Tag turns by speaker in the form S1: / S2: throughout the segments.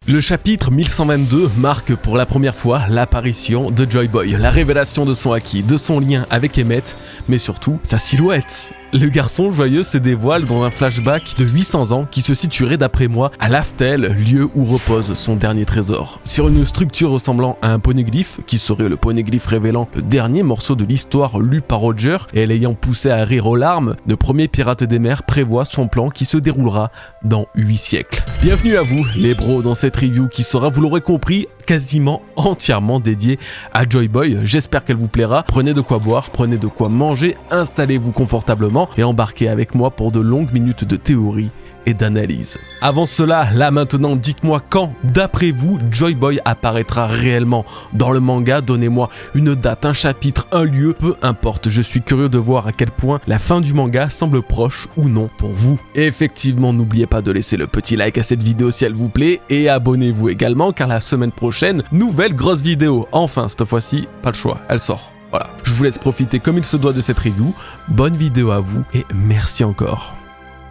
S1: Le chapitre 1122 marque pour la première fois l'apparition de Joy Boy, la révélation de son acquis, de son lien avec Emmett, mais surtout sa silhouette. Le garçon joyeux se dévoile dans un flashback de 800 ans qui se situerait d'après moi à Laftel, lieu où repose son dernier trésor. Sur une structure ressemblant à un poneglyphe, qui serait le poneglyphe révélant le dernier morceau de l'histoire lu par Roger et l'ayant poussé à rire aux larmes, le premier pirate des mers prévoit son plan qui se déroulera dans 8 siècles. Bienvenue à vous les bros dans cette review qui sera, vous l'aurez compris, quasiment entièrement dédiée à Joy Boy. J'espère qu'elle vous plaira. Prenez de quoi boire, prenez de quoi manger, installez-vous confortablement et embarquez avec moi pour de longues minutes de théorie et d'analyse. Avant cela, là maintenant, dites-moi quand, d'après vous, Joy Boy apparaîtra réellement dans le manga. Donnez-moi une date, un chapitre, un lieu, peu importe. Je suis curieux de voir à quel point la fin du manga semble proche ou non pour vous. Et effectivement, n'oubliez pas de laisser le petit like à cette vidéo si elle vous plaît et abonnez-vous également car la semaine prochaine, nouvelle grosse vidéo. Enfin, cette fois-ci, pas le choix, elle sort. Voilà, je vous laisse profiter comme il se doit de cette review. Bonne vidéo à vous et merci encore.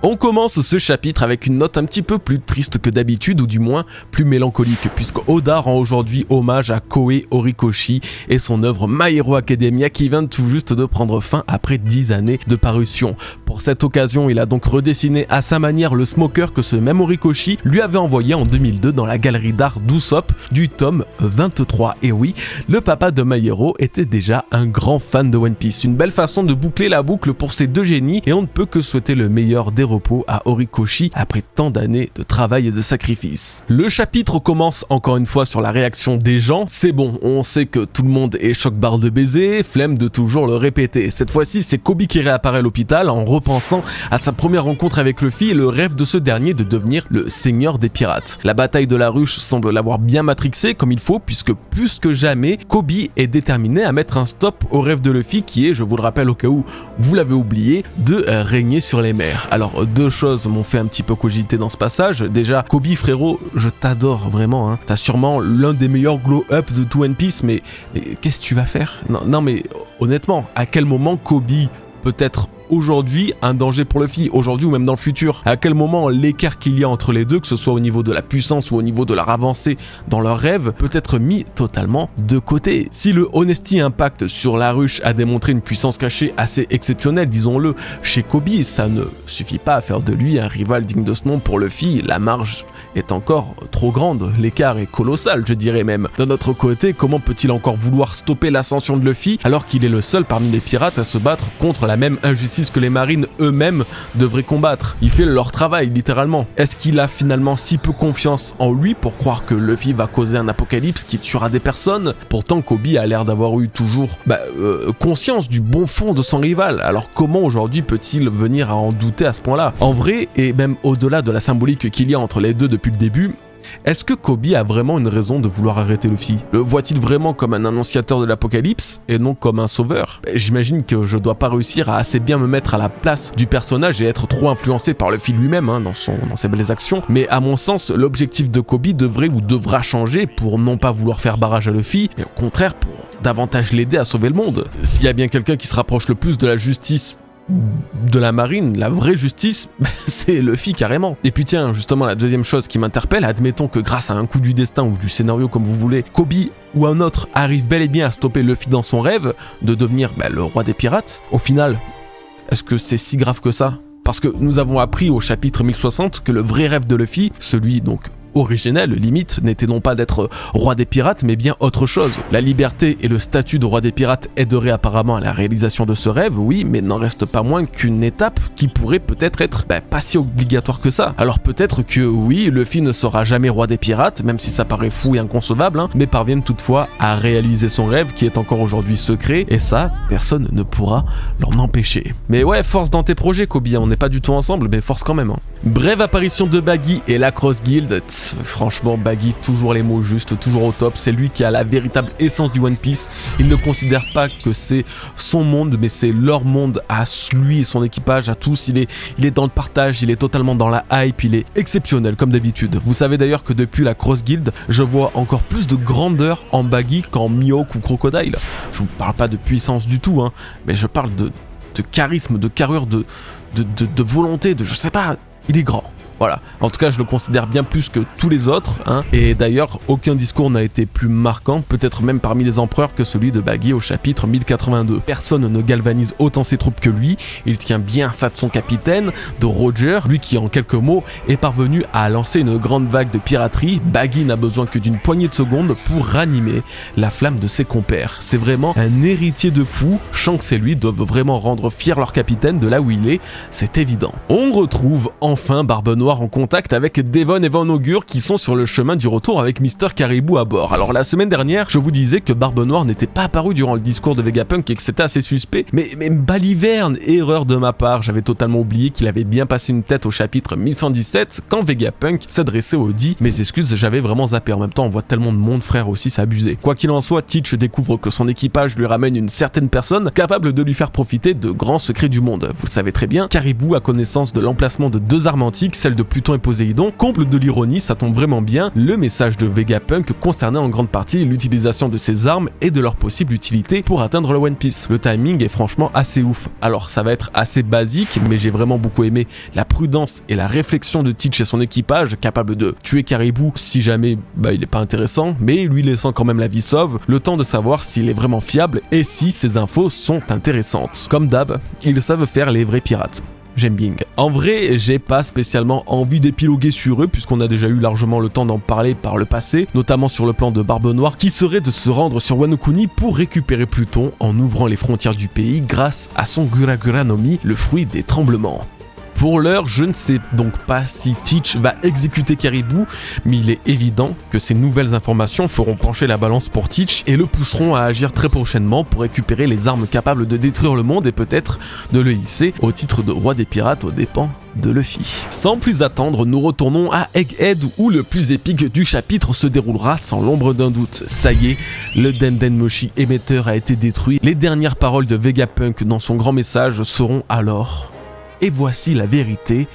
S1: On commence ce chapitre avec une note un petit peu plus triste que d'habitude, ou du moins plus mélancolique, puisque Oda rend aujourd'hui hommage à Koei Horikoshi et son œuvre My Hero Academia qui vient tout juste de prendre fin après 10 années de parution. Pour cette occasion, il a donc redessiné à sa manière le smoker que ce même Horikoshi lui avait envoyé en 2002 dans la galerie d'art d'Usopp du tome 23. Et oui, le papa de My Hero était déjà un grand fan de One Piece. Une belle façon de boucler la boucle pour ces deux génies et on ne peut que souhaiter le meilleur des repos à Horikoshi après tant d'années de travail et de sacrifice. Le chapitre commence encore une fois sur la réaction des gens. C'est bon, on sait que tout le monde est choc-barre de baiser, flemme de toujours le répéter. Cette fois-ci, c'est Kobe qui réapparaît à l'hôpital en repensant à sa première rencontre avec Luffy et le rêve de ce dernier de devenir le seigneur des pirates. La bataille de la ruche semble l'avoir bien matrixé comme il faut puisque plus que jamais, Kobe est déterminé à mettre un stop au rêve de Luffy qui est, je vous le rappelle au cas où vous l'avez oublié, de régner sur les mers. Alors, deux choses m'ont fait un petit peu cogiter dans ce passage. Déjà, Kobe frérot, je t'adore vraiment, hein. T'as sûrement l'un des meilleurs glow-up de tout One Piece, mais qu'est-ce que tu vas faire? Non mais honnêtement, à quel moment Kobe peut être aujourd'hui un danger pour Luffy, aujourd'hui ou même dans le futur? À quel moment l'écart qu'il y a entre les deux, que ce soit au niveau de la puissance ou au niveau de leur avancée dans leur rêve, peut être mis totalement de côté? Si le Honesty Impact sur la ruche a démontré une puissance cachée assez exceptionnelle, disons-le, chez Kobe, ça ne suffit pas à faire de lui un rival digne de ce nom pour Luffy. La marge est encore trop grande, l'écart est colossal, je dirais même. D'un autre côté, comment peut-il encore vouloir stopper l'ascension de Luffy alors qu'il est le seul parmi les pirates à se battre contre la même injustice que les marines eux-mêmes devraient combattre? Il fait leur travail littéralement. Est-ce qu'il a finalement si peu confiance en lui pour croire que Luffy va causer un apocalypse qui tuera des personnes? Pourtant Kobe a l'air d'avoir eu toujours conscience du bon fond de son rival, alors comment aujourd'hui peut-il venir à en douter à ce point-là? En vrai, et même au-delà de la symbolique qu'il y a entre les deux depuis le début, est-ce que Kobe a vraiment une raison de vouloir arrêter Luffy? Le voit-il vraiment comme un annonciateur de l'apocalypse et non comme un sauveur? J'imagine que je dois pas réussir à assez bien me mettre à la place du personnage et être trop influencé par Luffy lui-même dans ses belles actions, mais à mon sens, l'objectif de Kobe devrait ou devra changer pour non pas vouloir faire barrage à Luffy, mais au contraire pour davantage l'aider à sauver le monde. S'il y a bien quelqu'un qui se rapproche le plus de la justice de la marine, la vraie justice, c'est Luffy carrément. Et puis tiens, justement la deuxième chose qui m'interpelle, admettons que grâce à un coup du destin ou du scénario comme vous voulez, Kobe ou un autre arrive bel et bien à stopper Luffy dans son rêve de devenir le roi des pirates. Au final, est-ce que c'est si grave que ça? Parce que nous avons appris au chapitre 1060 que le vrai rêve de Luffy, celui donc originel, limite, n'était non pas d'être roi des pirates, mais bien autre chose. La liberté et le statut de roi des pirates aideraient apparemment à la réalisation de ce rêve, oui, mais n'en reste pas moins qu'une étape qui pourrait peut-être être pas si obligatoire que ça. Alors peut-être que oui, Luffy ne sera jamais roi des pirates, même si ça paraît fou et inconcevable, mais parviennent toutefois à réaliser son rêve qui est encore aujourd'hui secret, et ça, personne ne pourra l'en empêcher. Mais ouais, force dans tes projets, Kobe, on n'est pas du tout ensemble, mais force quand même. Brève apparition de Baggy et la Cross Guild. Franchement, Baggy, toujours les mots justes, toujours au top. C'est lui qui a la véritable essence du One Piece. Il ne considère pas que c'est son monde, mais c'est leur monde à lui et son équipage, à tous. Il est dans le partage, il est totalement dans la hype, il est exceptionnel comme d'habitude. Vous savez d'ailleurs que depuis la Cross Guild, je vois encore plus de grandeur en Baggy qu'en Mihawk ou Crocodile. Je vous parle pas de puissance du tout, mais je parle de charisme, de carrure, de volonté, je sais pas, il est grand. Voilà, en tout cas je le considère bien plus que tous les autres, hein. Et d'ailleurs aucun discours n'a été plus marquant, peut-être même parmi les empereurs, que celui de Baggy au chapitre 1082. Personne ne galvanise autant ses troupes que lui, il tient bien ça de son capitaine, de Roger, lui qui en quelques mots est parvenu à lancer une grande vague de piraterie. Baggy n'a besoin que d'une poignée de secondes pour ranimer la flamme de ses compères. C'est vraiment un héritier de fou, Shanks et lui doivent vraiment rendre fier leur capitaine de là où il est, c'est évident. On retrouve enfin Barbe Noire en contact avec Devon et Van Augur qui sont sur le chemin du retour avec Mr. Caribou à bord. Alors la semaine dernière, je vous disais que Barbe Noire n'était pas apparu durant le discours de Vegapunk et que c'était assez suspect, mais baliverne, erreur de ma part, j'avais totalement oublié qu'il avait bien passé une tête au chapitre 1117 quand Vegapunk s'adressait au dit. Mes excuses, j'avais vraiment zappé. En même temps, on voit tellement de monde, frère, aussi, c'est abusé. Quoi qu'il en soit, Teach découvre que son équipage lui ramène une certaine personne capable de lui faire profiter de grands secrets du monde. Vous le savez très bien, Caribou a connaissance de l'emplacement de deux armes antiques, celle de Pluton et Poséidon. Comble de l'ironie, ça tombe vraiment bien, le message de Vegapunk concernait en grande partie l'utilisation de ces armes et de leur possible utilité pour atteindre le One Piece. Le timing est franchement assez ouf. Alors ça va être assez basique, mais j'ai vraiment beaucoup aimé la prudence et la réflexion de Teach et son équipage, capable de tuer Caribou si jamais il est pas intéressant, mais lui laissant quand même la vie sauve, le temps de savoir s'il est vraiment fiable et si ses infos sont intéressantes. Comme d'hab, ils savent faire les vrais pirates. J'aime bien. En vrai, j'ai pas spécialement envie d'épiloguer sur eux puisqu'on a déjà eu largement le temps d'en parler par le passé, notamment sur le plan de Barbe Noire qui serait de se rendre sur Wano Kuni pour récupérer Pluton en ouvrant les frontières du pays grâce à son Gura Gura no Mi, le fruit des tremblements. Pour l'heure, je ne sais donc pas si Teach va exécuter Caribou, mais il est évident que ces nouvelles informations feront pencher la balance pour Teach et le pousseront à agir très prochainement pour récupérer les armes capables de détruire le monde et peut-être de le hisser au titre de roi des pirates aux dépens de Luffy. Sans plus attendre, nous retournons à Egghead où le plus épique du chapitre se déroulera sans l'ombre d'un doute. Ça y est, le Denden Moshi émetteur a été détruit. Les dernières paroles de Vegapunk dans son grand message seront alors... Et voici la vérité,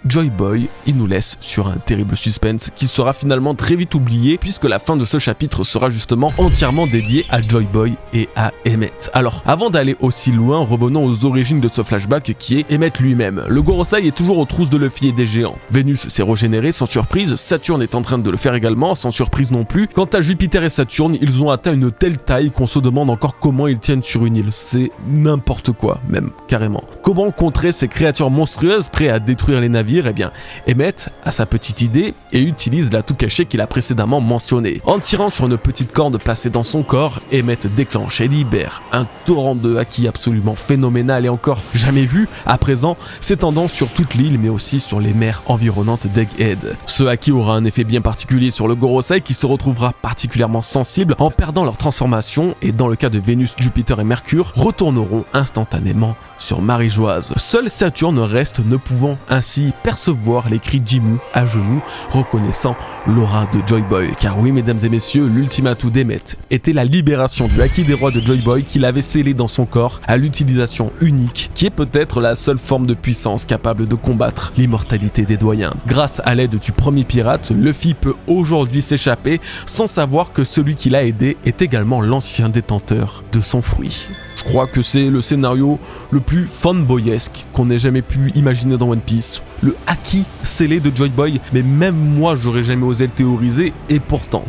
S1: Joy Boy, il nous laisse sur un terrible suspense qui sera finalement très vite oublié puisque la fin de ce chapitre sera justement entièrement dédiée à Joy Boy et à Emmett. Alors, avant d'aller aussi loin, revenons aux origines de ce flashback qui est Emmett lui-même. Le Gorosei est toujours aux trousses de Luffy et des géants. Vénus s'est régénérée sans surprise, Saturne est en train de le faire également, sans surprise non plus. Quant à Jupiter et Saturne, ils ont atteint une telle taille qu'on se demande encore comment ils tiennent sur une île. C'est n'importe quoi, même, carrément. Comment contrer ces créatures monstrueuses prêtes à détruire les navires? Eh bien, Emmett a sa petite idée et utilise l'atout caché qu'il a précédemment mentionné. En tirant sur une petite corde placée dans son corps, Emmett déclenche et libère un torrent de haki absolument phénoménal et encore jamais vu à présent, s'étendant sur toute l'île mais aussi sur les mers environnantes d'Egghead. Ce haki aura un effet bien particulier sur le Gorosei qui se retrouvera particulièrement sensible en perdant leur transformation et dans le cas de Vénus, Jupiter et Mercure, retourneront instantanément sur Marie-Joise. Seul Saturne reste, ne pouvant ainsi percevoir les cris d'Imu à genoux, reconnaissant l'aura de Joy Boy. Car oui, mesdames et messieurs, l'ultimatum d'Emmett était la libération du haki des rois de Joy Boy qu'il avait scellé dans son corps à l'utilisation unique, qui est peut-être la seule forme de puissance capable de combattre l'immortalité des doyens. Grâce à l'aide du premier pirate, Luffy peut aujourd'hui s'échapper sans savoir que celui qui l'a aidé est également l'ancien détenteur de son fruit. Je crois que c'est le scénario le plus fanboyesque qu'on ait jamais pu imaginer dans One Piece. Le haki scellé de Joy Boy, mais même moi j'aurais jamais osé le théoriser, et pourtant,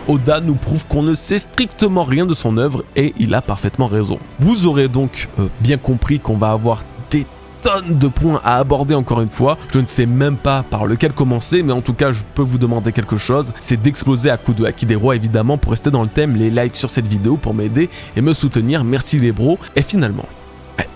S1: Oda nous prouve qu'on ne sait strictement rien de son œuvre et il a parfaitement raison. Vous aurez donc bien compris qu'on va avoir des tonnes de points à aborder encore une fois. Je ne sais même pas par lequel commencer, mais en tout cas je peux vous demander quelque chose, c'est d'exploser à coups de haki des rois évidemment pour rester dans le thème, les likes sur cette vidéo pour m'aider et me soutenir, merci les bros. Et finalement,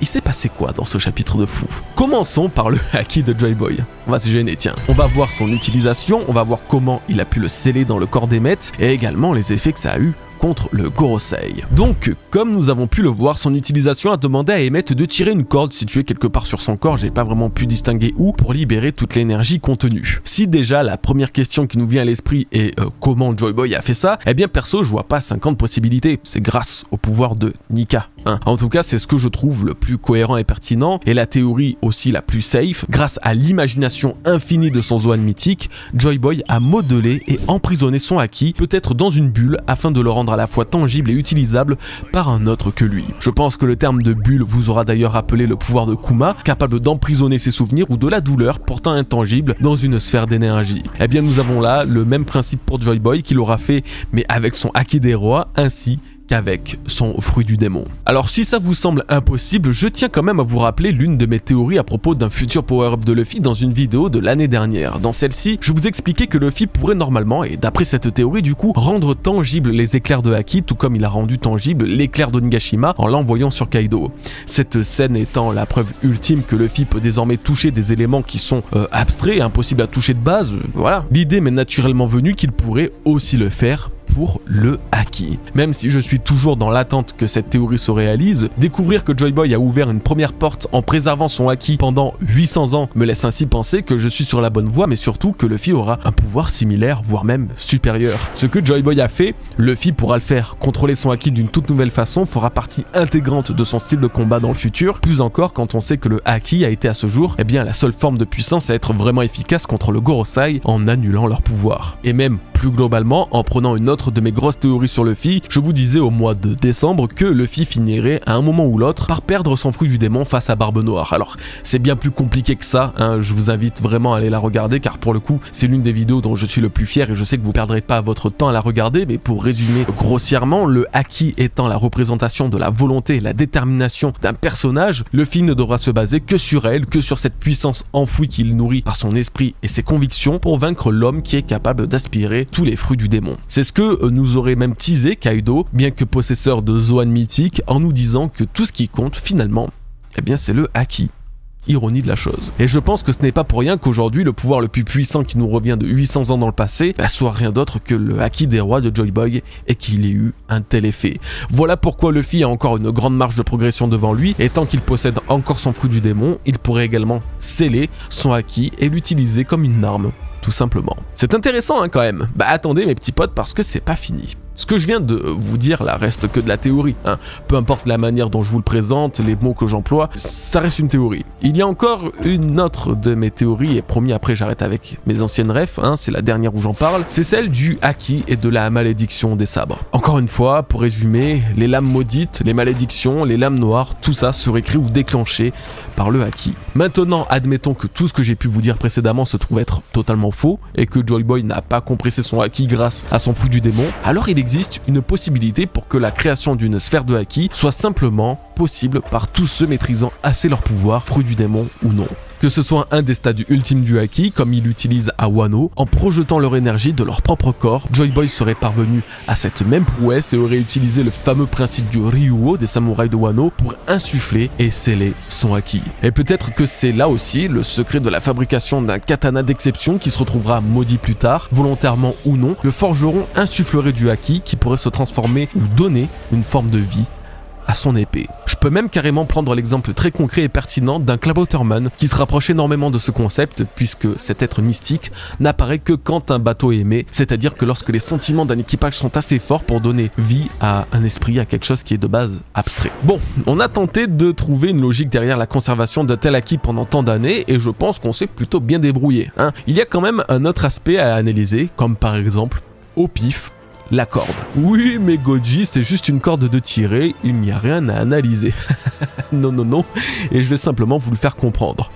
S1: il s'est passé quoi dans ce chapitre de fou? Commençons par le haki de Joy Boy. On va se gêner, tiens. On va voir son utilisation, on va voir comment il a pu le sceller dans le corps d'Emmett et également les effets que ça a eu contre le Gorosei. Donc, comme nous avons pu le voir, son utilisation a demandé à Emmett de tirer une corde située quelque part sur son corps, j'ai pas vraiment pu distinguer où, pour libérer toute l'énergie contenue. Si déjà la première question qui nous vient à l'esprit est comment Joy Boy a fait ça, eh bien perso je vois pas 50 possibilités, c'est grâce au pouvoir de Nika. hein. En tout cas, c'est ce que je trouve le plus cohérent et pertinent, et la théorie aussi la plus safe. Grâce à l'imagination infinie de son Zoan mythique, Joy-Boy a modelé et emprisonné son Haki, peut-être dans une bulle, afin de le rendre à la fois tangible et utilisable par un autre que lui. Je pense que le terme de bulle vous aura d'ailleurs rappelé le pouvoir de Kuma, capable d'emprisonner ses souvenirs ou de la douleur, pourtant intangible, dans une sphère d'énergie. Eh bien, nous avons là le même principe pour Joy-Boy qu'il aura fait, mais avec son Haki des rois, ainsi qu'avec son fruit du démon. Alors si ça vous semble impossible, je tiens quand même à vous rappeler l'une de mes théories à propos d'un futur power-up de Luffy dans une vidéo de l'année dernière. Dans celle-ci, je vous expliquais que Luffy pourrait normalement, et d'après cette théorie du coup, rendre tangibles les éclairs de Haki, tout comme il a rendu tangible l'éclair d'Onigashima en l'envoyant sur Kaido. Cette scène étant la preuve ultime que Luffy peut désormais toucher des éléments qui sont abstraits, impossibles à toucher de base, voilà. L'idée m'est naturellement venue qu'il pourrait aussi le faire pour le Haki. Même si je suis toujours dans l'attente que cette théorie se réalise, découvrir que Joy-Boy a ouvert une première porte en préservant son Haki pendant 800 ans me laisse ainsi penser que je suis sur la bonne voie, mais surtout que Luffy aura un pouvoir similaire, voire même supérieur. Ce que Joy-Boy a fait, Luffy pourra le faire. Contrôler son Haki d'une toute nouvelle façon fera partie intégrante de son style de combat dans le futur, plus encore quand on sait que le Haki a été à ce jour la seule forme de puissance à être vraiment efficace contre le Gorosei en annulant leur pouvoir. Et même plus globalement, en prenant une autre de mes grosses théories sur Luffy, je vous disais au mois de décembre que Luffy finirait à un moment ou l'autre par perdre son fruit du démon face à Barbe Noire. Alors c'est bien plus compliqué que ça, hein, je vous invite vraiment à aller la regarder car pour le coup c'est l'une des vidéos dont je suis le plus fier et je sais que vous perdrez pas votre temps à la regarder, mais pour résumer grossièrement, le Haki étant la représentation de la volonté et la détermination d'un personnage, Luffy ne devra se baser que sur elle, que sur cette puissance enfouie qu'il nourrit par son esprit et ses convictions pour vaincre l'homme qui est capable d'aspirer tous les fruits du démon. C'est ce que nous aurait même teasé Kaido, bien que possesseur de Zoan mythique, en nous disant que tout ce qui compte finalement, c'est le Haki. Ironie de la chose. Et je pense que ce n'est pas pour rien qu'aujourd'hui le pouvoir le plus puissant qui nous revient de 800 ans dans le passé soit rien d'autre que le Haki des rois de Joy-Boy et qu'il ait eu un tel effet. Voilà pourquoi Luffy a encore une grande marge de progression devant lui et tant qu'il possède encore son fruit du démon, il pourrait également sceller son Haki et l'utiliser comme une arme. Tout simplement. C'est intéressant quand même. Attendez mes petits potes parce que c'est pas fini. Ce que je viens de vous dire là reste que de la théorie, hein. Peu importe la manière dont je vous le présente, les mots que j'emploie, ça reste une théorie. Il y a encore une autre de mes théories, et promis après j'arrête avec mes anciennes refs, hein, c'est la dernière où j'en parle, c'est celle du Haki et de la malédiction des sabres. Encore une fois, pour résumer, les lames maudites, les malédictions, les lames noires, tout ça serait créé ou déclenché par le Haki. Maintenant, admettons que tout ce que j'ai pu vous dire précédemment se trouve être totalement faux, et que Joy-Boy n'a pas compressé son Haki grâce à son fruit du démon, alors il existe une possibilité pour que la création d'une sphère de Haki soit simplement possible par tous ceux maîtrisant assez leur pouvoir, fruit du démon ou non. Que ce soit un des stades ultimes du Haki, comme il l'utilise à Wano, en projetant leur énergie de leur propre corps, Joy-Boy serait parvenu à cette même prouesse et aurait utilisé le fameux principe du Ryuo des samouraïs de Wano pour insuffler et sceller son Haki. Et peut-être que c'est là aussi le secret de la fabrication d'un katana d'exception qui se retrouvera maudit plus tard, volontairement ou non, le forgeron insufflerait du Haki qui pourrait se transformer ou donner une forme de vie à son épée. Je peux même carrément prendre l'exemple très concret et pertinent d'un Cloudwaterman qui se rapproche énormément de ce concept puisque cet être mystique n'apparaît que quand un bateau est aimé, c'est-à-dire que lorsque les sentiments d'un équipage sont assez forts pour donner vie à un esprit, à quelque chose qui est de base abstrait. Bon, on a tenté de trouver une logique derrière la conservation d'un tel Haki pendant tant d'années et je pense qu'on s'est plutôt bien débrouillé, hein. Il y a quand même un autre aspect à analyser, comme par exemple, au pif, la corde. Oui, mais Goji, c'est juste une corde de tirer, il n'y a rien à analyser. Non, et je vais simplement vous le faire comprendre.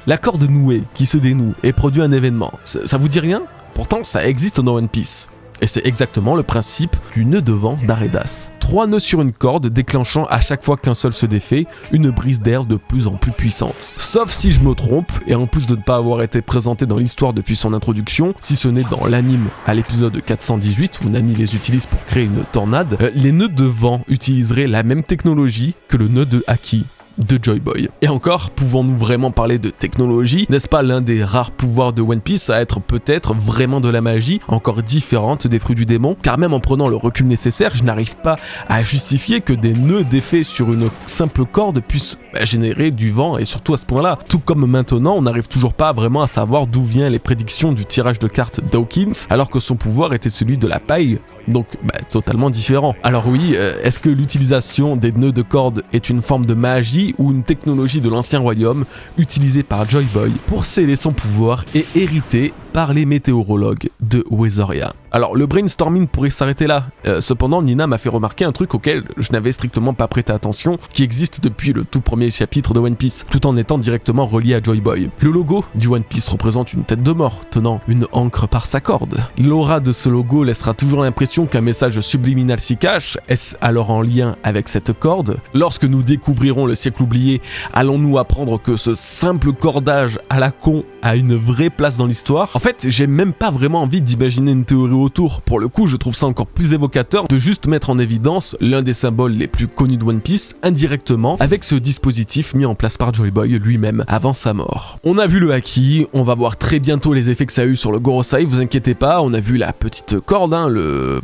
S1: La corde nouée qui se dénoue et produit un événement, ça vous dit rien? Pourtant, ça existe dans One Piece. Et c'est exactement le principe du nœud de vent d'Aredas. 3 nœuds sur une corde déclenchant à chaque fois qu'un seul se défait, une brise d'air de plus en plus puissante. Sauf si je me trompe, et en plus de ne pas avoir été présenté dans l'histoire depuis son introduction, si ce n'est dans l'anime à l'épisode 418 où Nami les utilise pour créer une tornade, les nœuds de vent utiliseraient la même technologie que le nœud de Haki. de Joy Boy. Et encore, pouvons-nous vraiment parler de technologie? N'est-ce pas l'un des rares pouvoirs de One Piece à être peut-être vraiment de la magie, encore différente des fruits du démon? Car même en prenant le recul nécessaire, je n'arrive pas à justifier que des nœuds défaits sur une simple corde puissent générer du vent, et surtout à ce point-là. Tout comme maintenant, on n'arrive toujours pas vraiment à savoir d'où viennent les prédictions du tirage de cartes Dawkins, alors que son pouvoir était celui de la paille, donc totalement différent. Alors oui, est-ce que l'utilisation des nœuds de corde est une forme de magie ou une technologie de l'ancien royaume utilisée par Joy Boy pour sceller son pouvoir et hérité par les météorologues de Weatheria? Alors le brainstorming pourrait s'arrêter là, cependant Nina m'a fait remarquer un truc auquel je n'avais strictement pas prêté attention, qui existe depuis le tout premier chapitre de One Piece, tout en étant directement relié à Joy Boy. Le logo du One Piece représente une tête de mort, tenant une ancre par sa corde. L'aura de ce logo laissera toujours l'impression qu'un message subliminal s'y cache. Est-ce alors en lien avec cette corde? Lorsque nous découvrirons le siècle oublié, allons-nous apprendre que ce simple cordage à la con a une vraie place dans l'histoire? En fait, j'ai même pas vraiment envie d'imaginer une théorie autour. Pour le coup, je trouve ça encore plus évocateur de juste mettre en évidence l'un des symboles les plus connus de One Piece indirectement avec ce dispositif mis en place par Joy Boy lui-même avant sa mort. On a vu le haki, on va voir très bientôt les effets que ça a eu sur le Gorosei, vous inquiétez pas, on a vu la petite corde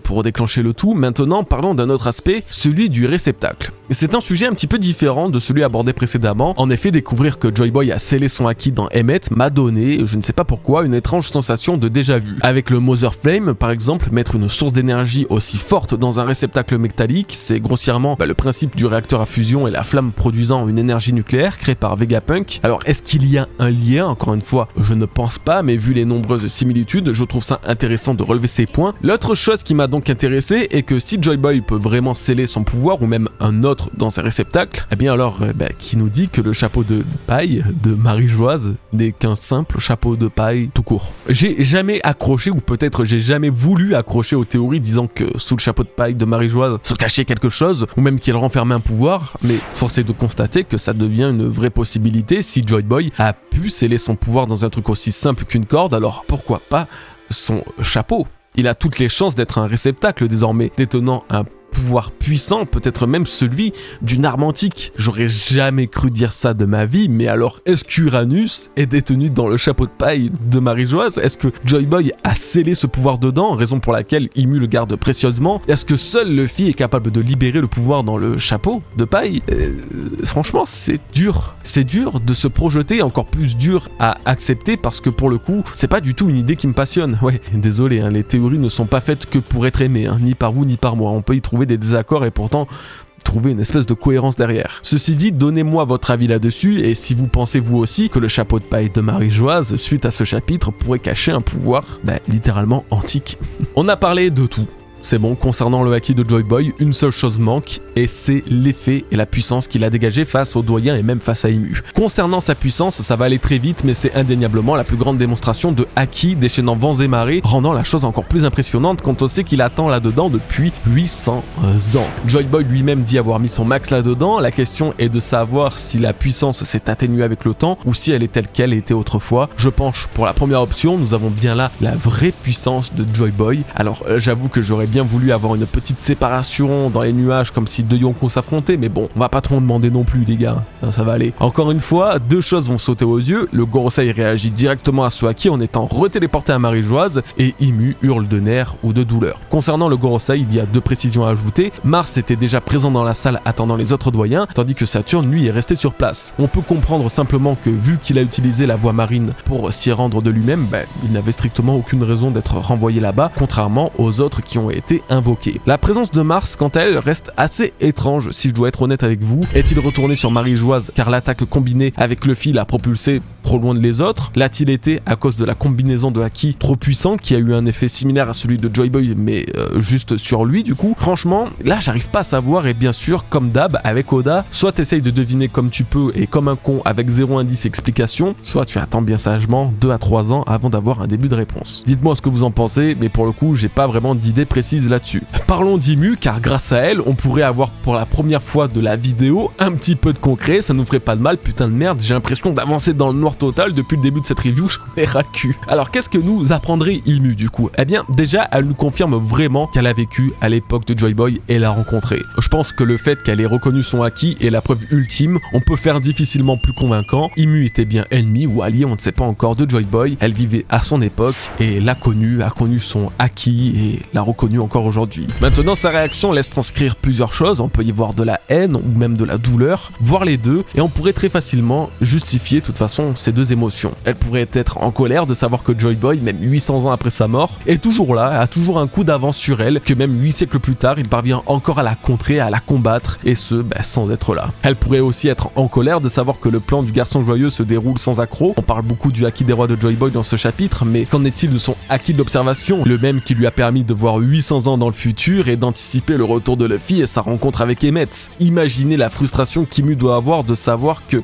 S1: pour déclencher le tout. Maintenant, parlons d'un autre aspect, celui du réceptacle. C'est un sujet un petit peu différent de celui abordé précédemment. En effet, découvrir que Joy Boy a scellé son haki dans Emmet m'a donné, je ne sais pas pourquoi, une étrange sensation de déjà-vu. Avec le Mother Flame, par exemple, mettre une source d'énergie aussi forte dans un réceptacle métallique, c'est grossièrement le principe du réacteur à fusion et la flamme produisant une énergie nucléaire créée par Vegapunk. Alors, est-ce qu'il y a un lien? Encore une fois, je ne pense pas, mais vu les nombreuses similitudes, je trouve ça intéressant de relever ces points. L'autre chose qui m'a donc intéressé est que si Joy Boy peut vraiment sceller son pouvoir, ou même un autre dans ses réceptacles, eh bien alors, qui nous dit que le chapeau de paille de Marie-Joise n'est qu'un simple chapeau de paille tout court? J'ai jamais accroché, ou peut-être j'ai jamais voulu accrocher aux théories disant que sous le chapeau de paille de Marie-Joise se cachait quelque chose, ou même qu'elle renfermait un pouvoir, mais force est de constater que ça devient une vraie possibilité si Joy Boy a pu sceller son pouvoir dans un truc aussi simple qu'une corde, alors pourquoi pas son chapeau? Il a toutes les chances d'être un réceptacle désormais, détenant un pouvoir puissant, peut-être même celui d'une arme antique. J'aurais jamais cru dire ça de ma vie, mais alors est-ce qu'Uranus est détenu dans le chapeau de paille de Marie-Joise? Est-ce que Joy Boy a scellé ce pouvoir dedans, raison pour laquelle Imu le garde précieusement? Est-ce que seul Luffy est capable de libérer le pouvoir dans le chapeau de paille? Franchement, c'est dur. C'est dur de se projeter, encore plus dur à accepter, parce que pour le coup, c'est pas du tout une idée qui me passionne. Ouais, désolé, les théories ne sont pas faites que pour être aimées, ni par vous ni par moi. On peut y trouver des désaccords et pourtant trouver une espèce de cohérence derrière. Ceci dit, donnez-moi votre avis là-dessus et si vous pensez vous aussi que le chapeau de paille de Marie-Joise, suite à ce chapitre, pourrait cacher un pouvoir, littéralement antique. On a parlé de tout. C'est bon, concernant le haki de Joy Boy, une seule chose manque, et c'est l'effet et la puissance qu'il a dégagé face au doyen et même face à Imu. Concernant sa puissance, ça va aller très vite, mais c'est indéniablement la plus grande démonstration de haki déchaînant vents et marées, rendant la chose encore plus impressionnante quand on sait qu'il attend là-dedans depuis 800 ans. Joy Boy lui-même dit avoir mis son max là-dedans, la question est de savoir si la puissance s'est atténuée avec le temps, ou si elle est telle qu'elle était autrefois. Je penche pour la première option, nous avons bien là la vraie puissance de Joy Boy. Alors j'avoue que j'aurais bien voulu avoir une petite séparation dans les nuages comme si deux Yonko s'affrontaient, mais bon, on va pas trop en demander non plus les gars, ça va aller. Encore une fois, deux choses vont sauter aux yeux, le Gorosei réagit directement à ce haki en étant retéléporté à Marie-Joise et Imu hurle de nerfs ou de douleur. Concernant le Gorosei, il y a deux précisions à ajouter, Mars était déjà présent dans la salle attendant les autres doyens, tandis que Saturne lui est resté sur place. On peut comprendre simplement que vu qu'il a utilisé la voie marine pour s'y rendre de lui-même, il n'avait strictement aucune raison d'être renvoyé là-bas, contrairement aux autres qui ont été invoqué. La présence de Mars, quant à elle, reste assez étrange si je dois être honnête avec vous. Est-il retourné sur Marie-Joise car l'attaque combinée avec Luffy l'a propulsé trop loin de les autres? L'a-t-il été à cause de la combinaison de haki trop puissant qui a eu un effet similaire à celui de Joy Boy mais juste sur lui du coup? Franchement, là j'arrive pas à savoir et bien sûr, comme d'hab avec Oda, soit t'essayes de deviner comme tu peux et comme un con avec zéro indice explication, soit tu attends bien sagement 2 à 3 ans avant d'avoir un début de réponse. Dites-moi ce que vous en pensez, mais pour le coup, j'ai pas vraiment d'idée précise là-dessus. Parlons d'Imu, car grâce à elle, on pourrait avoir pour la première fois de la vidéo un petit peu de concret, ça nous ferait pas de mal, putain de merde, j'ai l'impression d'avancer dans le noir mort totale depuis le début de cette review, j'en ai ras le cul. Alors qu'est-ce que nous apprendrait Imu du coup? Eh bien déjà elle nous confirme vraiment qu'elle a vécu à l'époque de Joy Boy et l'a rencontré. Je pense que le fait qu'elle ait reconnu son acquis est la preuve ultime, on peut faire difficilement plus convaincant. Imu était bien ennemi ou allié, on ne sait pas encore, de Joy Boy, elle vivait à son époque et l'a connu, a connu son acquis et l'a reconnu encore aujourd'hui. Maintenant sa réaction laisse transcrire plusieurs choses, on peut y voir de la haine ou même de la douleur, voire les deux, et on pourrait très facilement justifier de toute façon ces deux émotions. Elle pourrait être en colère de savoir que Joy Boy, même 800 ans après sa mort, est toujours là, a toujours un coup d'avance sur elle, que même 8 siècles plus tard, il parvient encore à la contrer, à la combattre, et ce, sans être là. Elle pourrait aussi être en colère de savoir que le plan du garçon joyeux se déroule sans accroc. On parle beaucoup du haki des rois de Joy Boy dans ce chapitre, mais qu'en est-il de son haki de l'observation, le même qui lui a permis de voir 800 ans dans le futur et d'anticiper le retour de Luffy et sa rencontre avec Emmett. Imaginez la frustration qu'Imu doit avoir de savoir que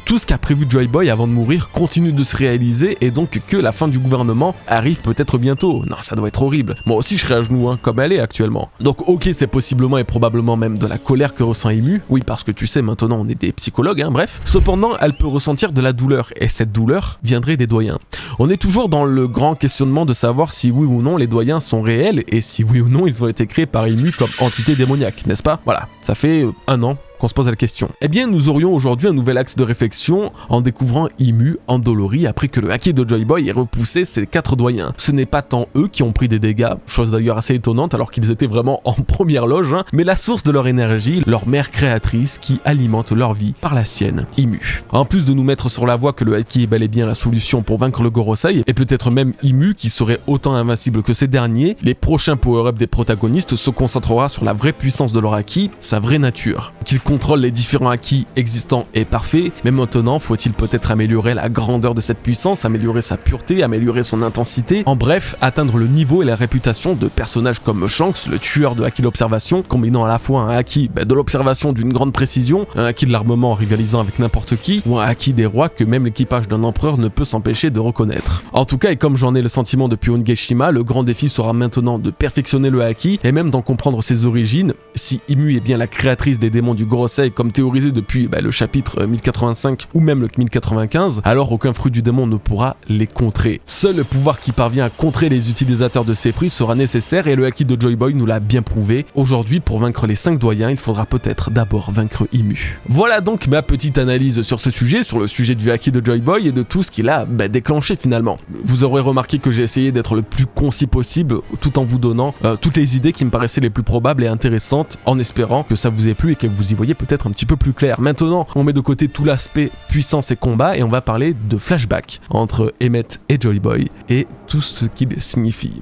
S1: tout ce qu'a prévu Joy Boy avant de mourir continue de se réaliser et donc que la fin du gouvernement arrive peut-être bientôt. Non, ça doit être horrible. Moi aussi je serais à genoux, comme elle est actuellement. Donc ok, c'est possiblement et probablement même de la colère que ressent Imu. Oui, parce que tu sais, maintenant on est des psychologues, bref. Cependant, elle peut ressentir de la douleur et cette douleur viendrait des doyens. On est toujours dans le grand questionnement de savoir si oui ou non les doyens sont réels et si oui ou non ils ont été créés par Imu comme entité démoniaque, n'est-ce pas? Voilà, ça fait 1 an qu'on se pose la question. Eh bien, nous aurions aujourd'hui un nouvel axe de réflexion en découvrant Imu endolori après que le haki de Joy Boy ait repoussé ses 4 doyens. Ce n'est pas tant eux qui ont pris des dégâts, chose d'ailleurs assez étonnante alors qu'ils étaient vraiment en première loge, mais la source de leur énergie, leur mère créatrice qui alimente leur vie par la sienne, Imu. En plus de nous mettre sur la voie que le haki est bel et bien la solution pour vaincre le Gorosei, et peut-être même Imu qui serait autant invincible que ces derniers, les prochains power-up des protagonistes se concentrera sur la vraie puissance de leur haki, sa vraie nature. Qu'ils contrôle les différents acquis existants est parfait, mais maintenant faut-il peut-être améliorer la grandeur de cette puissance, améliorer sa pureté, améliorer son intensité, en bref, atteindre le niveau et la réputation de personnages comme Shanks, le tueur de haki d'observation, combinant à la fois un haki de l'observation d'une grande précision, un haki de l'armement rivalisant avec n'importe qui, ou un haki des rois que même l'équipage d'un empereur ne peut s'empêcher de reconnaître. En tout cas, et comme j'en ai le sentiment depuis Onigashima, le grand défi sera maintenant de perfectionner le haki et même d'en comprendre ses origines. Si Imu est bien la créatrice des démons du Gorosei comme théorisé depuis le chapitre 1085 ou même le 1095, alors aucun fruit du démon ne pourra les contrer. Seul le pouvoir qui parvient à contrer les utilisateurs de ces fruits sera nécessaire et le haki de Joy Boy nous l'a bien prouvé. Aujourd'hui, pour vaincre les 5 doyens, il faudra peut-être d'abord vaincre Imu. Voilà donc ma petite analyse sur ce sujet, sur le sujet du haki de Joy Boy et de tout ce qu'il a déclenché finalement. Vous aurez remarqué que j'ai essayé d'être le plus concis possible tout en vous donnant toutes les idées qui me paraissaient les plus probables et intéressantes, en espérant que ça vous ait plu et que vous y voyez peut-être un petit peu plus clair. Maintenant, on met de côté tout l'aspect puissance et combat et on va parler de flashback entre Emmett et Joy Boy et tout ce qu'il signifie.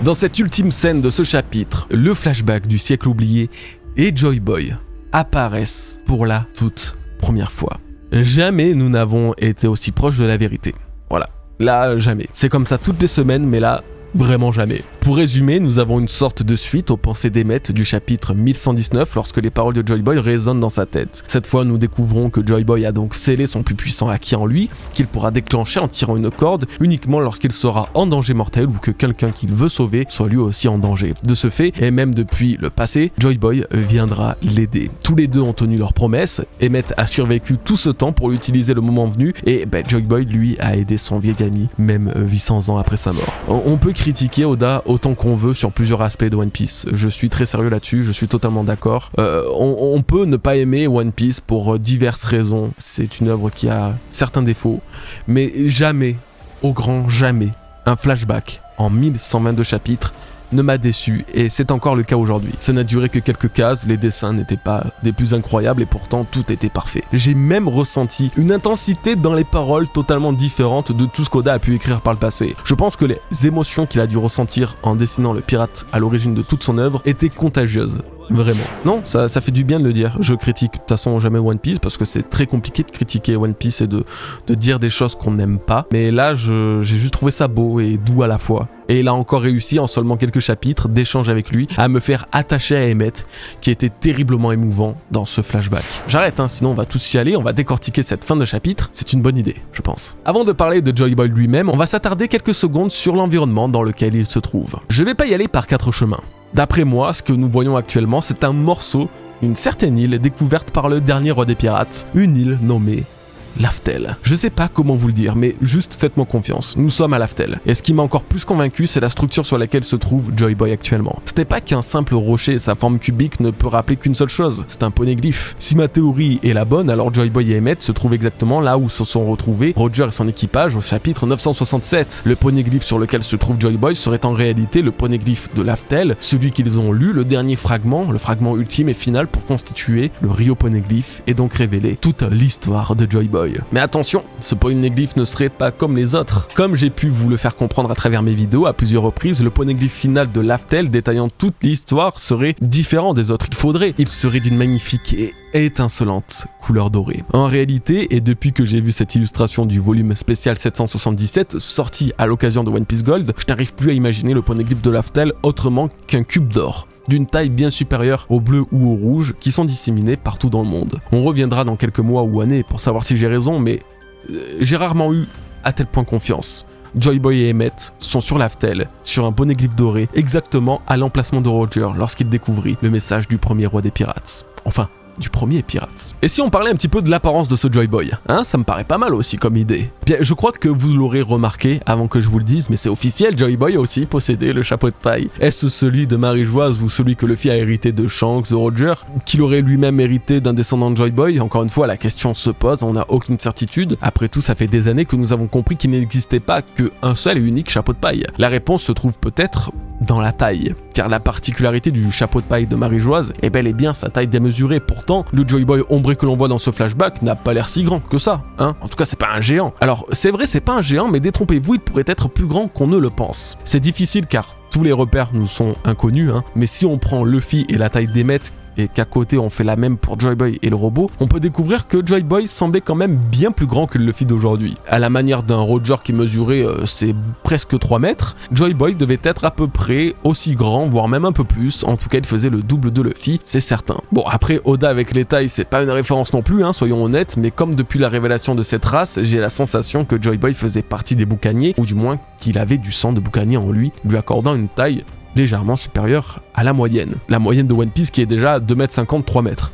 S1: Dans cette ultime scène de ce chapitre, le flashback du siècle oublié et Joy Boy apparaissent pour la toute première fois. Jamais nous n'avons été aussi proches de la vérité. Voilà, là jamais. C'est comme ça toutes les semaines, mais là, vraiment jamais. Pour résumer, nous avons une sorte de suite aux pensées d'Emmett du chapitre 1119 lorsque les paroles de Joy Boy résonnent dans sa tête. Cette fois, nous découvrons que Joy Boy a donc scellé son plus puissant haki en lui, qu'il pourra déclencher en tirant une corde uniquement lorsqu'il sera en danger mortel ou que quelqu'un qu'il veut sauver soit lui aussi en danger. De ce fait, et même depuis le passé, Joy Boy viendra l'aider. Tous les deux ont tenu leur promesse, Emmett a survécu tout ce temps pour l'utiliser le moment venu et Joy Boy lui a aidé son vieil ami, même 800 ans après sa mort. On peut critiquer Oda autant qu'on veut sur plusieurs aspects de One Piece. Je suis très sérieux là-dessus, je suis totalement d'accord. On peut ne pas aimer One Piece pour diverses raisons. C'est une œuvre qui a certains défauts, mais jamais, au grand jamais, un flashback en 1122 chapitres ne m'a déçu et c'est encore le cas aujourd'hui. Ça n'a duré que quelques cases, les dessins n'étaient pas des plus incroyables et pourtant tout était parfait. J'ai même ressenti une intensité dans les paroles totalement différente de tout ce qu'Oda a pu écrire par le passé. Je pense que les émotions qu'il a dû ressentir en dessinant le pirate à l'origine de toute son œuvre étaient contagieuses. Vraiment. Non, ça fait du bien de le dire. Je critique de toute façon jamais One Piece parce que c'est très compliqué de critiquer One Piece et de dire des choses qu'on n'aime pas. Mais là, j'ai juste trouvé ça beau et doux à la fois. Et il a encore réussi en seulement quelques chapitres d'échange avec lui à me faire attacher à Emmett, qui était terriblement émouvant dans ce flashback. J'arrête, sinon on va tous y aller, on va décortiquer cette fin de chapitre. C'est une bonne idée, je pense. Avant de parler de Joy Boy lui-même, on va s'attarder quelques secondes sur l'environnement dans lequel il se trouve. Je vais pas y aller par 4 chemins. D'après moi, ce que nous voyons actuellement, c'est un morceau, une certaine île découverte par le dernier roi des pirates, une île nommée Laftel. Je sais pas comment vous le dire, mais juste faites-moi confiance. Nous sommes à Laftel. Et ce qui m'a encore plus convaincu, c'est la structure sur laquelle se trouve Joy Boy actuellement. C'était pas qu'un simple rocher et sa forme cubique ne peut rappeler qu'une seule chose, c'est un poneglyphe. Si ma théorie est la bonne, alors Joy Boy et Emmett se trouvent exactement là où se sont retrouvés Roger et son équipage au chapitre 967. Le poneglyphe sur lequel se trouve Joy Boy serait en réalité le poneglyphe de Laftel, celui qu'ils ont lu, le dernier fragment, le fragment ultime et final pour constituer le Rio Poneglyph et donc révéler toute l'histoire de Joy Boy. Mais attention, ce poneglyphe ne serait pas comme les autres. Comme j'ai pu vous le faire comprendre à travers mes vidéos à plusieurs reprises, le poneglyphe final de Laftel détaillant toute l'histoire serait différent des autres. Il serait d'une magnifique et étincelante couleur dorée. En réalité, et depuis que j'ai vu cette illustration du volume spécial 777 sorti à l'occasion de One Piece Gold, je n'arrive plus à imaginer le poneglyphe de Laftel autrement qu'un cube d'or, d'une taille bien supérieure au bleu ou au rouge qui sont disséminés partout dans le monde. On reviendra dans quelques mois ou années pour savoir si j'ai raison, mais j'ai rarement eu à tel point confiance. Joy Boy et Emmett sont sur Laftel, sur un poneglyphe doré, exactement à l'emplacement de Roger lorsqu'il découvrit le message du premier roi des pirates. Enfin, du premier pirate. Et si on parlait un petit peu de l'apparence de ce Joy Boy, hein, ça me paraît pas mal aussi comme idée. Bien, je crois que vous l'aurez remarqué avant que je vous le dise, mais c'est officiel, Joy Boy a aussi possédé le chapeau de paille. Est-ce celui de Marie-Joise ou celui que Luffy a hérité de Shanks, de Roger, qu'il aurait lui-même hérité d'un descendant de Joy Boy? Encore une fois, la question se pose, on n'a aucune certitude. Après tout, ça fait des années que nous avons compris qu'il n'existait pas qu'un seul et unique chapeau de paille. La réponse se trouve peut-être dans la taille, car la particularité du chapeau de paille de Marie-Joise est bel et bien sa taille démesurée. Pourtant, le Joy Boy ombré que l'on voit dans ce flashback n'a pas l'air si grand que ça, hein. En tout cas, c'est pas un géant. Alors, c'est vrai, c'est pas un géant, mais détrompez-vous, il pourrait être plus grand qu'on ne le pense. C'est difficile car tous les repères nous sont inconnus, hein, mais si on prend Luffy et la taille d'Emmett, et qu'à côté on fait la même pour Joy Boy et le robot, on peut découvrir que Joy Boy semblait quand même bien plus grand que le Luffy d'aujourd'hui. À la manière d'un Roger qui mesurait ses presque 3 mètres, Joy Boy devait être à peu près aussi grand, voire même un peu plus. En tout cas, il faisait le double de Luffy, c'est certain. Bon, après, Oda avec les tailles, c'est pas une référence non plus, hein, soyons honnêtes, mais comme depuis la révélation de cette race, j'ai la sensation que Joy Boy faisait partie des boucaniers, ou du moins qu'il avait du sang de boucanier en lui, lui accordant une taille légèrement supérieure à la moyenne. La moyenne de One Piece qui est déjà 2,50 m, 3 mètres.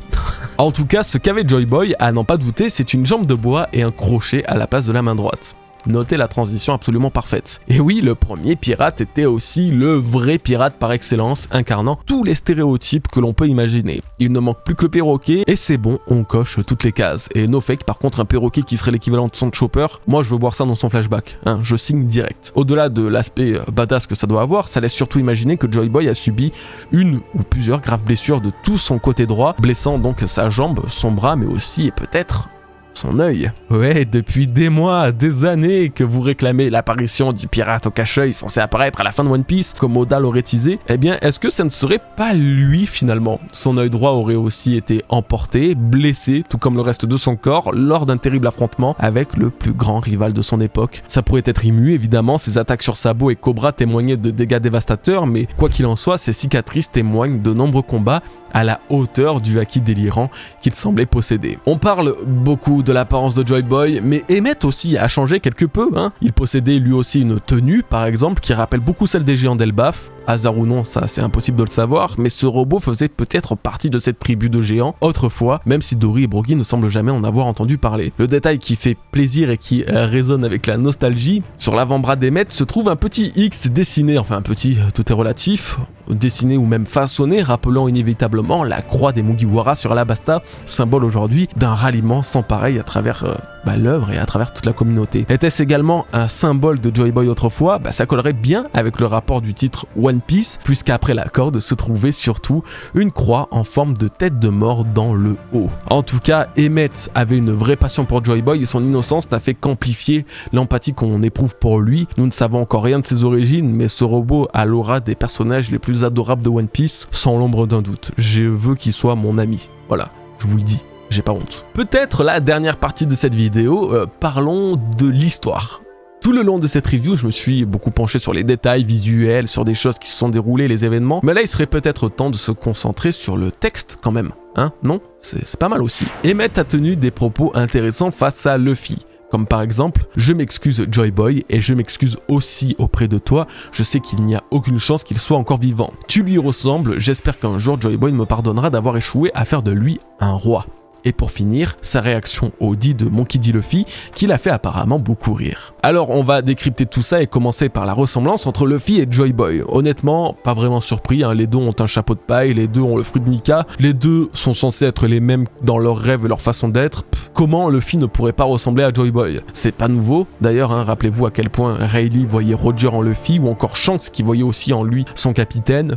S1: En tout cas, ce qu'avait Joy Boy, à n'en pas douter, c'est une jambe de bois et un crochet à la place de la main droite. Notez la transition absolument parfaite. Et oui, le premier pirate était aussi le vrai pirate par excellence, incarnant tous les stéréotypes que l'on peut imaginer. Il ne manque plus que le perroquet, et c'est bon, on coche toutes les cases. Et no fake, par contre, un perroquet qui serait l'équivalent de son chopper, moi je veux voir ça dans son flashback, hein, je signe direct. Au-delà de l'aspect badass que ça doit avoir, ça laisse surtout imaginer que Joy Boy a subi une ou plusieurs graves blessures de tout son côté droit, blessant donc sa jambe, son bras, mais aussi et peut-être son œil. Ouais, depuis des mois, des années que vous réclamez l'apparition du pirate au cache-œil censé apparaître à la fin de One Piece, comme Oda l'aurait teasé, eh bien, est-ce que ça ne serait pas lui finalement? Son œil droit aurait aussi été emporté, blessé, tout comme le reste de son corps, lors d'un terrible affrontement avec le plus grand rival de son époque. Ça pourrait être immu, évidemment, ses attaques sur Sabo et Cobra témoignaient de dégâts dévastateurs, mais quoi qu'il en soit, ces cicatrices témoignent de nombreux combats à la hauteur du haki délirant qu'il semblait posséder. On parle beaucoup de l'apparence de Joy Boy, mais Emmett aussi a changé quelque peu, hein. Il possédait lui aussi une tenue, par exemple, qui rappelle beaucoup celle des géants d'Elbaf. Hasard ou non, ça c'est impossible de le savoir, mais ce robot faisait peut-être partie de cette tribu de géants autrefois, même si Dory et Brogy ne semblent jamais en avoir entendu parler. Le détail qui fait plaisir et qui résonne avec la nostalgie, sur l'avant-bras d'Emmett se trouve un petit X dessiné, enfin un petit, tout est relatif, dessiné ou même façonné, rappelant inévitablement la croix des Mugiwara sur Alabasta, symbole aujourd'hui d'un ralliement sans pareil à travers l'œuvre et à travers toute la communauté. Était-ce également un symbole de Joy Boy autrefois? Ça collerait bien avec le rapport du titre One Piece, puisqu'après la corde se trouvait surtout une croix en forme de tête de mort dans le haut. En tout cas, Emmett avait une vraie passion pour Joy Boy et son innocence n'a fait qu'amplifier l'empathie qu'on éprouve pour lui. Nous ne savons encore rien de ses origines, mais ce robot a l'aura des personnages les plus adorables de One Piece, sans l'ombre d'un doute. Je veux qu'il soit mon ami. Voilà, je vous le dis. J'ai pas honte. Peut-être la dernière partie de cette vidéo, parlons de l'histoire. Tout le long de cette review, je me suis beaucoup penché sur les détails visuels, sur des choses qui se sont déroulées, les événements, mais là il serait peut-être temps de se concentrer sur le texte quand même, hein? Non? C'est pas mal aussi. Emmett a tenu des propos intéressants face à Luffy. Comme par exemple, je m'excuse Joy Boy et je m'excuse aussi auprès de toi, je sais qu'il n'y a aucune chance qu'il soit encore vivant. Tu lui ressembles, j'espère qu'un jour Joy Boy me pardonnera d'avoir échoué à faire de lui un roi. Et pour finir, sa réaction au dit de Monkey D. Luffy qui l'a fait apparemment beaucoup rire. Alors on va décrypter tout ça et commencer par la ressemblance entre Luffy et Joy Boy. Honnêtement, pas vraiment surpris, les deux ont un chapeau de paille, les deux ont le fruit de Nika, les deux sont censés être les mêmes dans leurs rêves et leur façon d'être. Comment Luffy ne pourrait pas ressembler à Joy Boy? C'est pas nouveau. D'ailleurs, rappelez-vous à quel point Rayleigh voyait Roger en Luffy ou encore Shanks qui voyait aussi en lui son capitaine.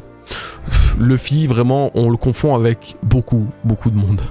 S1: Luffy, vraiment, on le confond avec beaucoup de monde.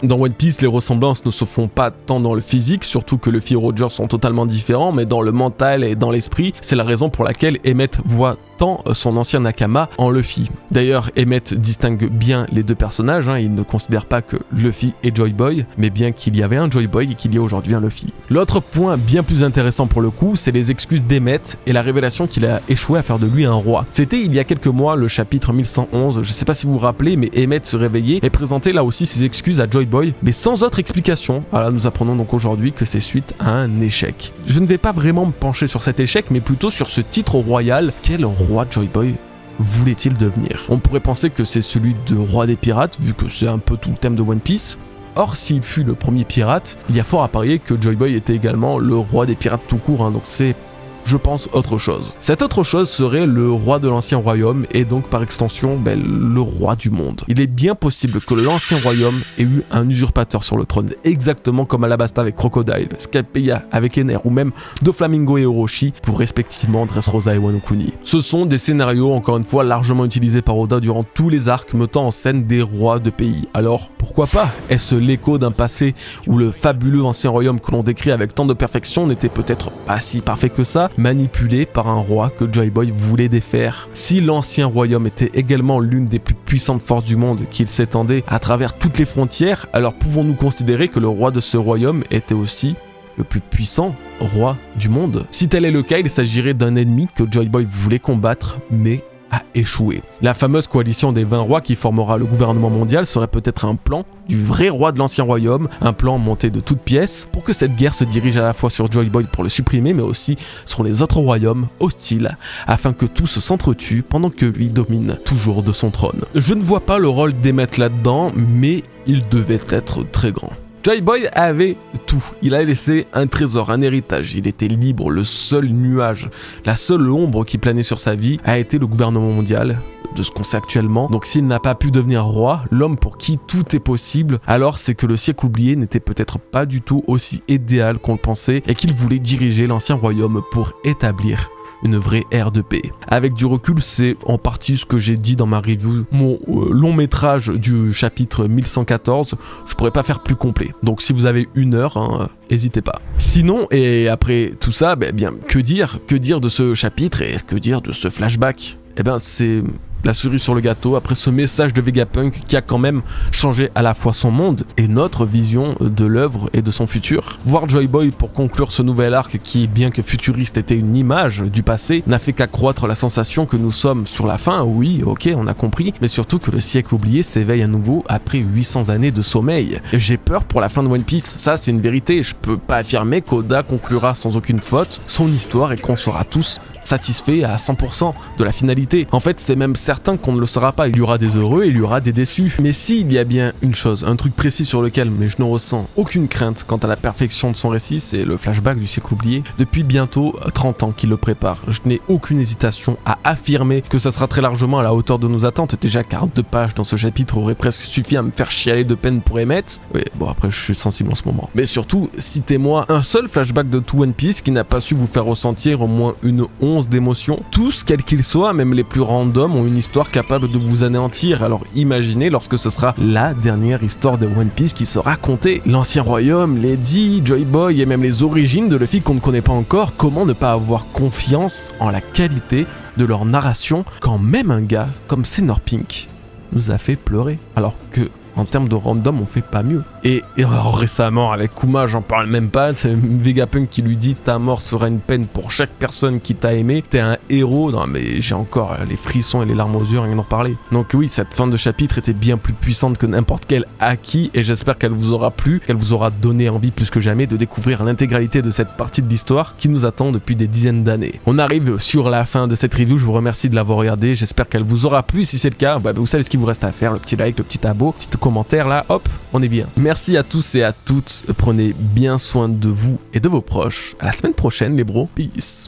S1: Dans One Piece, les ressemblances ne se font pas tant dans le physique, surtout que Luffy et Roger sont totalement différents, mais dans le mental et dans l'esprit. C'est la raison pour laquelle Emmett voit tant son ancien Nakama en Luffy. D'ailleurs, Emmett distingue bien les deux personnages, il ne considère pas que Luffy est Joy Boy, mais bien qu'il y avait un Joy Boy et qu'il y a aujourd'hui un Luffy. L'autre point bien plus intéressant pour le coup, c'est les excuses d'Emmett et la révélation qu'il a échoué à faire de lui un roi. C'était il y a quelques mois, le chapitre 1111, je sais pas si vous vous rappelez, mais Emmett se réveillait et présentait là aussi ses excuses à Joy Boy, mais sans autre explication. Voilà, nous apprenons donc aujourd'hui que c'est suite à un échec. Je ne vais pas vraiment me pencher sur cet échec, mais plutôt sur ce titre royal. Quel roi Joy Boy voulait-il devenir? On pourrait penser que c'est celui de roi des pirates, vu que c'est un peu tout le thème de One Piece. Or, s'il fut le premier pirate, il y a fort à parier que Joy Boy était également le roi des pirates tout court, donc c'est, je pense, autre chose. Cette autre chose serait le roi de l'ancien royaume et donc par extension le roi du monde. Il est bien possible que l'ancien royaume ait eu un usurpateur sur le trône, exactement comme Alabasta avec Crocodile, Skypiea avec Ener ou même Doflamingo et Orochi pour respectivement Dressrosa et Wano Kuni. Ce sont des scénarios encore une fois largement utilisés par Oda durant tous les arcs mettant en scène des rois de pays. Alors pourquoi pas? Est-ce l'écho d'un passé où le fabuleux ancien royaume que l'on décrit avec tant de perfection n'était peut-être pas si parfait que ça, manipulé par un roi que Joy Boy voulait défaire? Si l'ancien royaume était également l'une des plus puissantes forces du monde, qu'il s'étendait à travers toutes les frontières, alors pouvons-nous considérer que le roi de ce royaume était aussi le plus puissant roi du monde? Si tel est le cas, il s'agirait d'un ennemi que Joy Boy voulait combattre, mais a échoué. La fameuse coalition des 20 rois qui formera le gouvernement mondial serait peut-être un plan du vrai roi de l'ancien royaume, un plan monté de toutes pièces pour que cette guerre se dirige à la fois sur Joy Boy pour le supprimer mais aussi sur les autres royaumes hostiles afin que tous s'entretuent pendant que lui domine toujours de son trône. Je ne vois pas le rôle d'Emmett là-dedans, mais il devait être très grand. Joy Boy avait tout, il a laissé un trésor, un héritage, il était libre, le seul nuage, la seule ombre qui planait sur sa vie a été le gouvernement mondial, de ce qu'on sait actuellement. Donc s'il n'a pas pu devenir roi, l'homme pour qui tout est possible, alors c'est que le siècle oublié n'était peut-être pas du tout aussi idéal qu'on le pensait et qu'il voulait diriger l'ancien royaume pour établir une vraie ère de paix. Avec du recul, c'est en partie ce que j'ai dit dans ma review, mon long métrage du chapitre 1114, je pourrais pas faire plus complet. Donc si vous avez 1 heure, n'hésitez pas. Sinon, et après tout ça, que dire de ce chapitre et que dire de ce flashback? C'est la cerise sur le gâteau après ce message de Vegapunk qui a quand même changé à la fois son monde et notre vision de l'œuvre et de son futur. Voir Joy Boy pour conclure ce nouvel arc qui, bien que futuriste, était une image du passé, n'a fait qu'accroître la sensation que nous sommes sur la fin, oui, ok, on a compris, mais surtout que le siècle oublié s'éveille à nouveau après 800 années de sommeil. J'ai peur pour la fin de One Piece, ça c'est une vérité, je peux pas affirmer qu'Oda conclura sans aucune faute son histoire et qu'on sera tous satisfaits à 100% de la finalité. En fait, c'est même certain qu'on ne le sera pas, il y aura des heureux et il y aura des déçus. Mais s'il y a bien une chose, un truc précis sur lequel je ne ressens aucune crainte quant à la perfection de son récit, c'est le flashback du siècle oublié. Depuis bientôt 30 ans qu'il le prépare, je n'ai aucune hésitation à affirmer que ça sera très largement à la hauteur de nos attentes. Déjà 42 pages dans ce chapitre auraient presque suffi à me faire chialer de peine pour Emmett. Oui, bon après je suis sensible en ce moment. Mais surtout, citez-moi un seul flashback de tout One Piece qui n'a pas su vous faire ressentir au moins une once d'émotion. Tous, quels qu'ils soient, même les plus randoms, ont une histoire capable de vous anéantir. Alors imaginez lorsque ce sera la dernière histoire de One Piece qui sera contée. L'ancien royaume, Lady, Joy Boy et même les origines de Luffy qu'on ne connaît pas encore. Comment ne pas avoir confiance en la qualité de leur narration quand même un gars comme Senor Pink nous a fait pleurer alors que en termes de random, on fait pas mieux. Et récemment, avec Kuma, j'en parle même pas, c'est Vegapunk qui lui dit « Ta mort sera une peine pour chaque personne qui t'a aimé, t'es un héros. » Non mais j'ai encore les frissons et les larmes aux yeux, rien d'en parler. Donc oui, cette fin de chapitre était bien plus puissante que n'importe quel acquis, et j'espère qu'elle vous aura plu, qu'elle vous aura donné envie plus que jamais de découvrir l'intégralité de cette partie de l'histoire qui nous attend depuis des dizaines d'années. On arrive sur la fin de cette review, je vous remercie de l'avoir regardé, j'espère qu'elle vous aura plu. Si c'est le cas, vous savez ce qu'il vous reste à faire, le petit like, le petit abo, petite commentaire là, hop, on est bien. Merci à tous et à toutes, prenez bien soin de vous et de vos proches. À la semaine prochaine les bros, peace.